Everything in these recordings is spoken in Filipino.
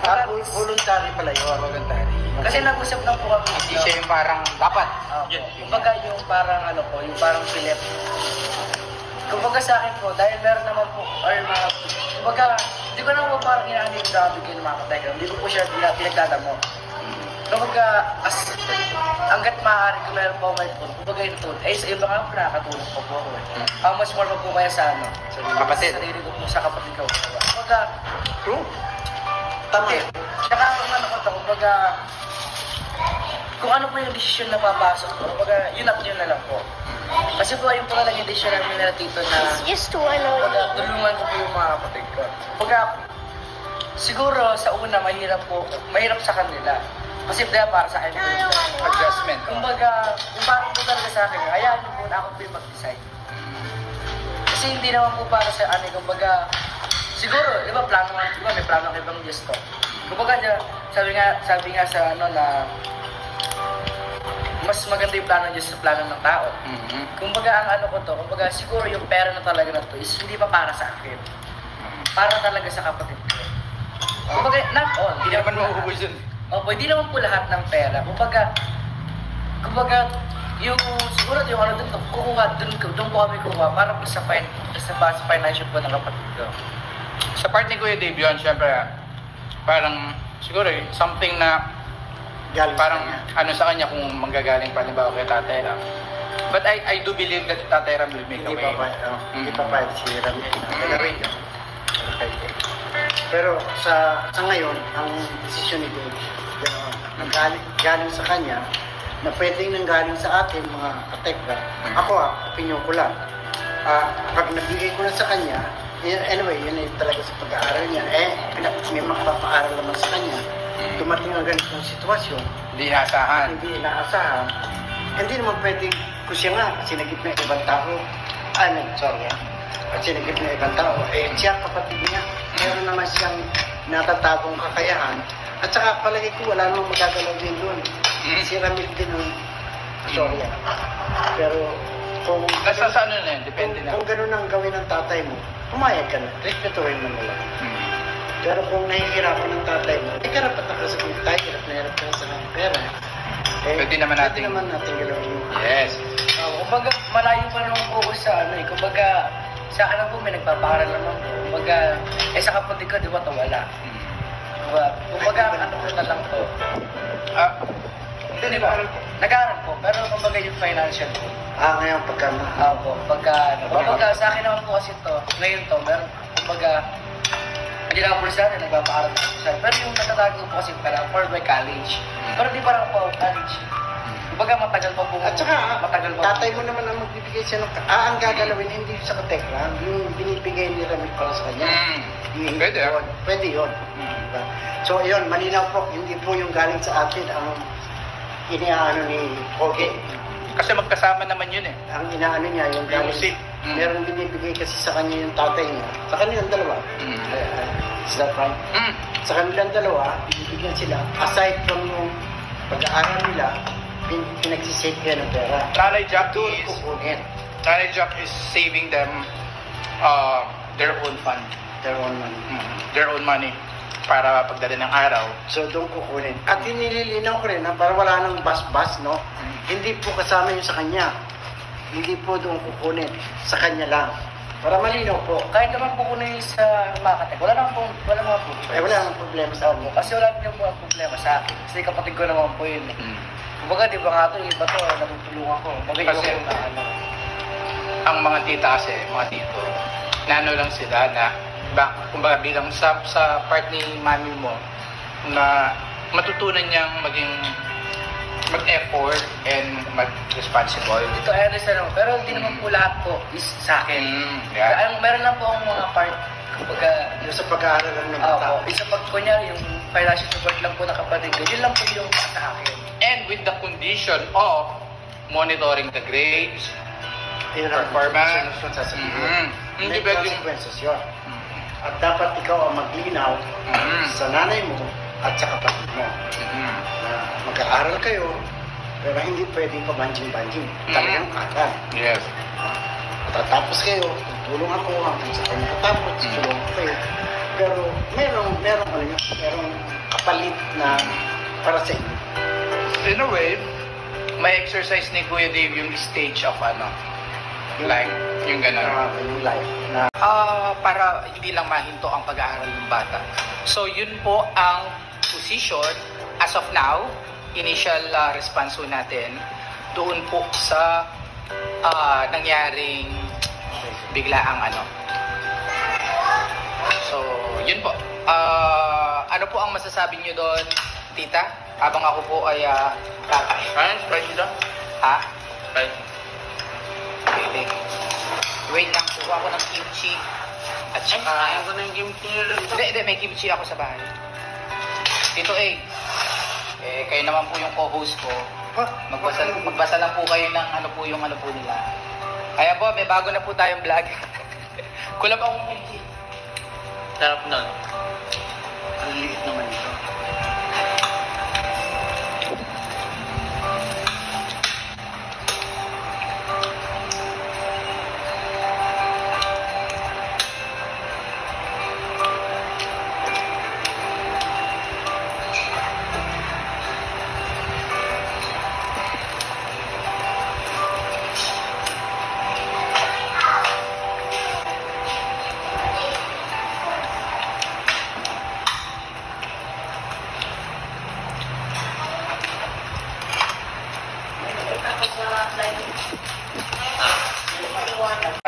Voluntary pala yun. Voluntary. Kasi nag-usap lang po kami. Hindi siya yung parang dapat. Kumbaga yung parang ano po, yung parang Philip. Kumbaga sa akin po, dahil meron naman po, or mga, kumbaga, hindi ko naman po parang inaanay yung grabe kayo ng mga katekram. Hindi ko po siya pinagdadamo. Kumbaga, hanggat maaari kung meron po may phone, kumbaga yung tune. Eh, sa iba nga po nakakatulong po ako. How much more pa po kaya sa ano? Kapatid. Sa sarili ko po, sa kapatid ko. Kumbaga, True. Tama yun. tsaka kung ano ko to, kumbaga, kung ano po yung desisyon na papasok ko, kumbaga, yun na lang po. Kasi po, yung po lang yung desisyon namin nila tito na, Just to ano. kumbaga, tulungan ko po yung mga kapatid ko. Kumbaga, siguro sa una, mahirap sa kanila. Kasi dahil para sa akin po yun. Adjustment. Kumbaga, yung parang po talaga sa akin, hayaan niyo po na ako po yung mag-decide. Kasi hindi naman po para sa ano, kumbaga, siguro, di ba, plano nga, di ba, may plano kayo ibang Diyos to. Kumbaga, sabi nga sa ano na, mas maganda yung plano ng Diyos sa plano ng tao. Kumbaga, ang ano ko to, kumbaga, siguro yung pera na talaga na to is hindi pa para sa akin. Para talaga sa kapatid ko. Kumbaga, not all. Hindi naman maubos yun. Opo, hindi naman po lahat ng pera. Kumbaga, yung siguro yung ano doon, doon po kami kukuha para po sa financial po ng kapatid ko. Sa part ni Kuya Dave yun, syempre, parang siguro something na Galing parang sa kanya. ano sa kanya kung manggagaling pa ba kay Tatay Ram. But I do believe that Tatay Ram will make a Hindi way. pa hindi pa pa si Ramil. Mm. Pero sa ngayon, ang desisyon ni Dave, galing sa kanya, na pwedeng nanggaling sa atin, mga katekra. Ako opinion ko lang. Pag nagbigay ko na sa kanya, anyway, yun ay talaga sa pag-aaral niya. May makapapaaral naman sa kanya. Dumating ang ganitong sitwasyon, Hindi inaasahan. hindi inaasahan, hindi naman pwedeng, kung siya nga, sinagip ng ibang tao, at sinagip ng ibang tao, siya kapatid niya, meron naman siyang natatagong kakayahan, at saka palagi ko, wala namang magagalaw din doon. Si Ramil din ang storya. Pero, kung Basta sa ano na yun, depende na. kung ganun ang gawin ng tatay mo, pumayag ka na, respetuhin mo nila. Pero kung nahihirapan ng tatay mo, karapat na ka sa kung tayo, hirap ka sa pera. Pwede naman natin gawin yun. Yes. Kumbaga, malayo pa naman po ako sa ano eh. Kumbaga, sa akin po may nagpapaaral naman po. Kumbaga, sa kapatid ko, di ba ito wala. Kumbaga, ano ko na lang to. Hindi ba? Nag-aaral po, pero kumbaga yung financial po. Ngayon pagka Kumbaga, sa akin naman po kasi to, ngayon to, meron, kumbaga, hindi lang po sa akin, nagpapaaral po siya. Pero yung natatago po kasi pala, for my college. Pero di parang po college. Kumbaga, matagal pa po. At saka, matagal pa tatay mo naman ang magbibigay siya ng... ang gagalawin, hindi sa katekra, yung binibigay ni Ramil para sa kanya. Pwede Pwede yun. Diba? So, yun, malinaw po, hindi po yung galing sa atin ang iniaano ni Oge. Kasi magkasama naman yun eh. Ang inaano niya, yung galing... seat. Meron binibigay kasi sa kanya yung tatay niya. Sa kanilang dalawa. Is that right? Sa kanilang dalawa, bibigyan sila. Aside from yung pag-aaral nila, pinagsisave kaya ng pera. Nanay Jack Doon is kukunin. Nanay Jack is saving them their own fund. Their own money. Their own money para pagdala ng araw. So doon kukunin. At nililinaw ko rin na para wala nang bas-bas, no? Hindi po kasama yung sa kanya. Hindi po doon kukunin. Sa kanya lang. Para malinaw po. kahit naman po kunin sa marketing, wala naman po Wala nang problema sa Opo, kasi wala din po ang problema sa akin. Kasi kapatid ko naman po yun. Kumbaga, di ba nga ito, iba to, natutulungan ko. Kumbaga, Kasi- yung ano. Ang mga tita kasi, mga tito, nano lang sila na, kumbaga bilang sa part ni mami mo, na matutunan niyang mag-effort and mag-responsible. Ito, I understand naman. Pero hindi naman po lahat po is sa akin. Yeah. Meron lang po akong mga part, kumbaga, yung sa pag-aaral lang ng bata. isa pag kunyari, yung financial support lang po ng kapatid ko, yun lang po yung sa akin. And with the condition of monitoring the grades, performance. May Hindi ba yung... consequences yun. At dapat ikaw ang maglinaw sa nanay mo at sa kapatid mo. Na mag-aaral kayo, pero hindi pwedeng pabanjing-banjing. Talagang aral. Yes. Tatapos kayo, tutulong ako hanggang sa kayo nakatapos, tutulong ko kayo. Pero merong palit na para sa inyo. In a way, may exercise ni Kuya Dave yung stage of like, yung gano'n. Yung life na Para hindi lang mahinto ang pag-aaral ng bata. So, yun po ang position as of now, initial response po natin doon po sa nangyaring biglaang So, yun po. Ano po ang masasabi niyo doon, tita? Habang ako po ay kakain. Sprite dito? Ha? Sprite. Pwede. Wait lang, kuha ko ng kimchi. At saka... Ayaw ko ng kimchi. Hindi, may kimchi ako sa bahay. Tito A, kayo naman po yung co-host ko. Magbasa lang po kayo ng ano po nila. Kaya po, may bago na po tayong vlog. Kulang akong kimchi. Sarap nun. ang liit naman ito.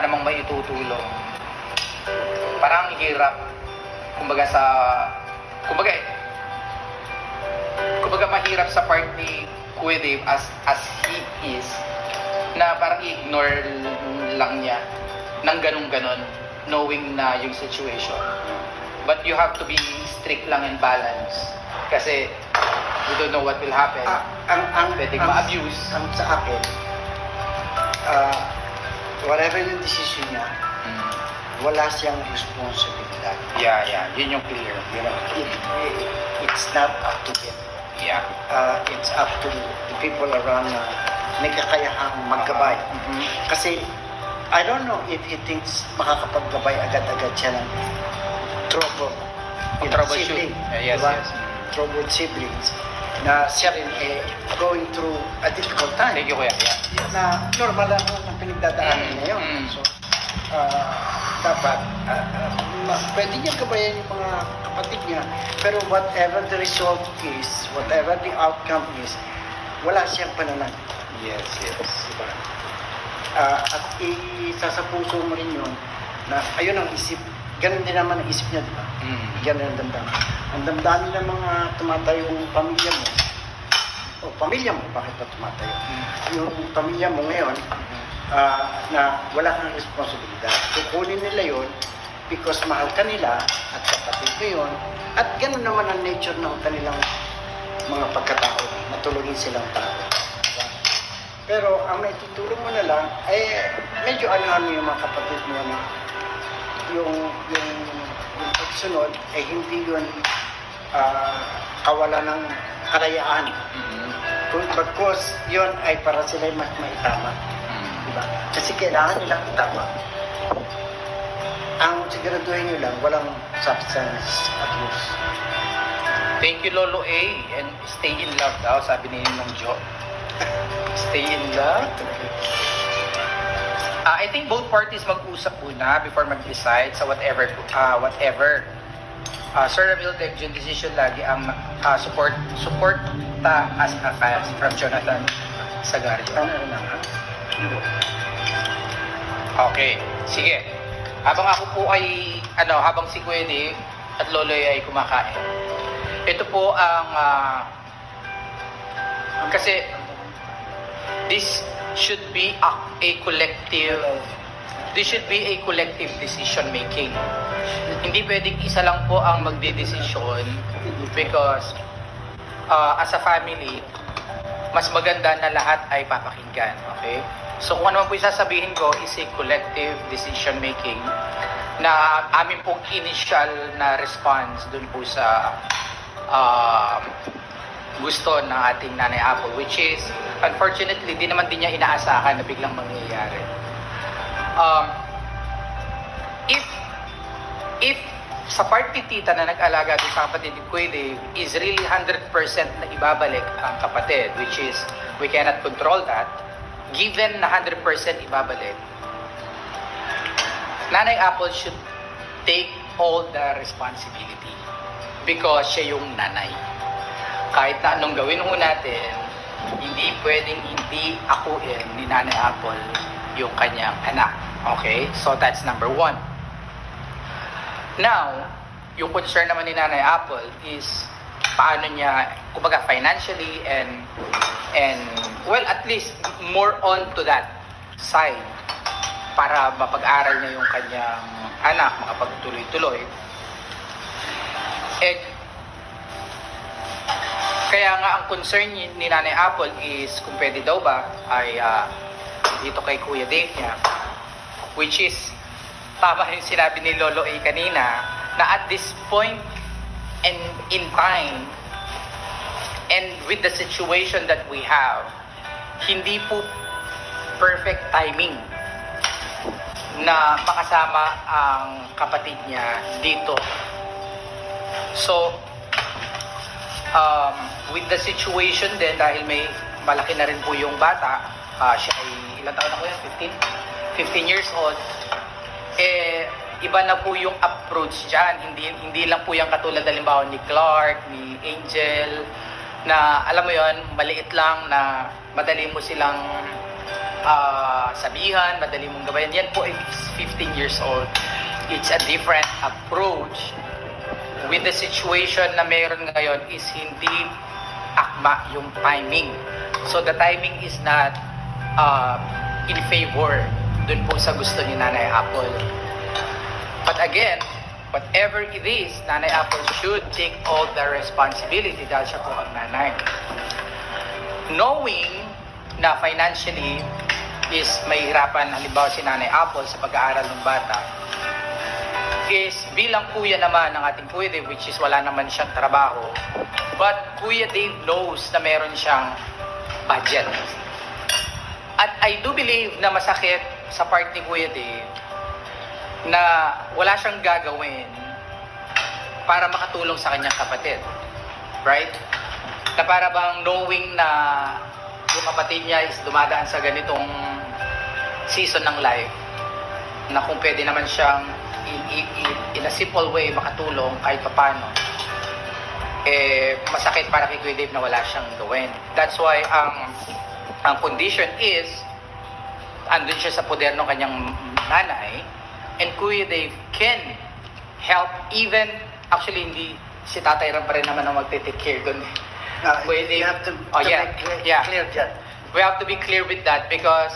Namang may itutulong. Parang hirap. Kumbaga mahirap sa part ni Kuya Dave as he is na parang i-ignore lang niya ng ganun-ganon knowing na yung situation. But you have to be strict lang and balance kasi you don't know what will happen. Pwedeng ma-abuse. Ang sa akin, whatever yung decision niya, wala siyang responsibilidad. Yeah. Yun yung clear. You know, it's not up to him. Yeah. It's up to the people around na may kakayahang maggabay. Kasi, I don't know if he thinks makakapaggabay agad-agad siya ng trouble. Troubleshoot. Sibling, Yes, diba? yes. Troubled siblings. Na siya rin going through a difficult time. Thank you, Kuya. Yeah. Na normal lang ang pinagdadaanan niya yun. So, dapat, pwede niya gabayan yung mga kapatid niya. Pero whatever the result is, whatever the outcome is, wala siyang pananag. Yes. Diba? At isa sa puso mo rin yun, na ayun ang isip, ganun din naman ang isip niya, diba? Ganun ang damdamin. Ang damdamin ng mga tumatayong pamilya mo, pamilya mo, bakit ba tumatayo? Yung pamilya mo ngayon, na wala kang responsibilidad. Kukunin nila yon because mahal ka nila at kapatid mo yun. At ganun naman ang nature ng kanilang mga pagkatao. Matulungin silang tao. Diba? Pero ang naitutulong mo na lang, medyo ano yung mga kapatid mo na yung pagsunod, hindi yun kawalan ng kalayaan. Because yun ay para sila mas maitama. Diba? Kasi kailangan nilang itama. Ang siguraduhin nyo lang, walang substance abuse. Thank you, Lolo A. And stay in love daw, sabi ni Nong Jo. Stay in love. I think both parties mag-usap muna before mag-decide sa whatever. Sir Ramil Tecjon, decision lagi ang support as a fan from Jonathan Sagario. Okay, sige. Habang ako po ay, habang si Kuya Dave at Loloy ay kumakain. Ito po ang, kasi this should be a collective decision making. Hindi pwedeng isa lang po ang magdedesisyon because as a family, mas maganda na lahat ay papakinggan. Okay? So kung ano man po yung sasabihin ko is a collective decision making na amin pong initial na response dun po sa gusto ng ating Nanay Apple, which is unfortunately di naman din niya inaasahan na biglang mangyayari. If sa part ni tita na nag-alaga din sa kapatid ni Kuya Dave is really 100% na ibabalik ang kapatid, which is we cannot control that. Given na 100% ibabalik, Nanay Apple should take all the responsibility because siya yung nanay. Kahit na anong gawin ho natin, hindi pwedeng hindi akuin ni Nanay Apple yung kanyang anak. Okay? So that's number 1. Now, yung concern naman ni Nanay Apple is paano niya, kumbaga financially and well, at least more on to that side para mapag-aral niya yung kanyang anak, makapagtuloy-tuloy. Eh, kaya nga ang concern ni Nanay Apple is kung pwede daw ba ay dito kay Kuya Dave niya, which is tama yung sinabi ni Lolo A kanina na at this point and in time and with the situation that we have, hindi po perfect timing na makasama ang kapatid niya dito. So, with the situation din, dahil may malaki na rin po yung bata, siya ay ilang taon na po yan? 15 years old. Eh, iba na po yung approach dyan. Hindi lang po yung katulad halimbawa ni Clark, ni Angel, na alam mo yon, maliit lang na madali mo silang sabihan, madali mong gabayan. Yan po ay 15 years old. It's a different approach. With the situation na meron ngayon is hindi akma yung timing. So the timing is not in favor dun po sa gusto ni Nanay Apple. But again, whatever it is, Nanay Apple should take all the responsibility dahil siya po ang nanay. Knowing na financially is mahirapan halimbawa si Nanay Apple sa pag-aaral ng bata, is bilang kuya naman ng ating Kuya Dave, which is wala naman siyang trabaho, but Kuya Dave knows na meron siyang budget. At I do believe na masakit sa part ni Kuya Dave na wala siyang gagawin para makatulong sa kanyang kapatid. Right? Na para bang knowing na yung kapatid niya is dumadaan sa ganitong season ng life, na kung pwede naman siyang in a simple way makatulong kahit papano, eh masakit para kay Kuya Dave na wala siyang gawin. That's why ang condition is andun siya sa poder ng kanyang nanay, and Kuya Dave can help, even actually hindi si Tatay Ram pa rin naman ang magte-take care doon. You have to make clear dyan. We have to be clear with that because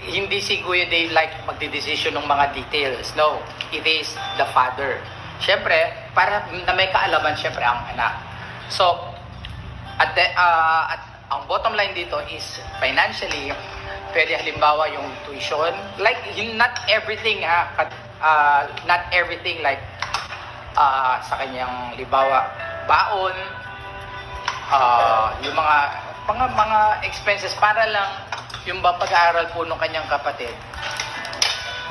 hindi si Kuya Dave like magdedesisyon ng mga details. No, it is the father. Siyempre, para na may kaalaman siyempre ang anak. So, at ang bottom line dito is financially, pwede halimbawa yung tuition, like not everything not everything like sa kanyang halimbawa baon, yung mga expenses para lang yung pag-aaral po ng kanyang kapatid,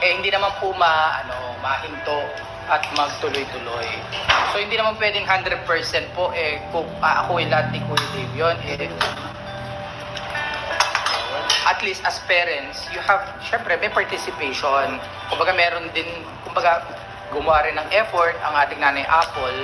eh hindi naman po mahinto at magtuloy-tuloy. So hindi naman pwedeng 100% po kung ako lahat ni Kuya Dave yun, at least as parents, you have, syempre may participation. Kumbaga meron din, gumawa rin ng effort ang ating Nanay Apple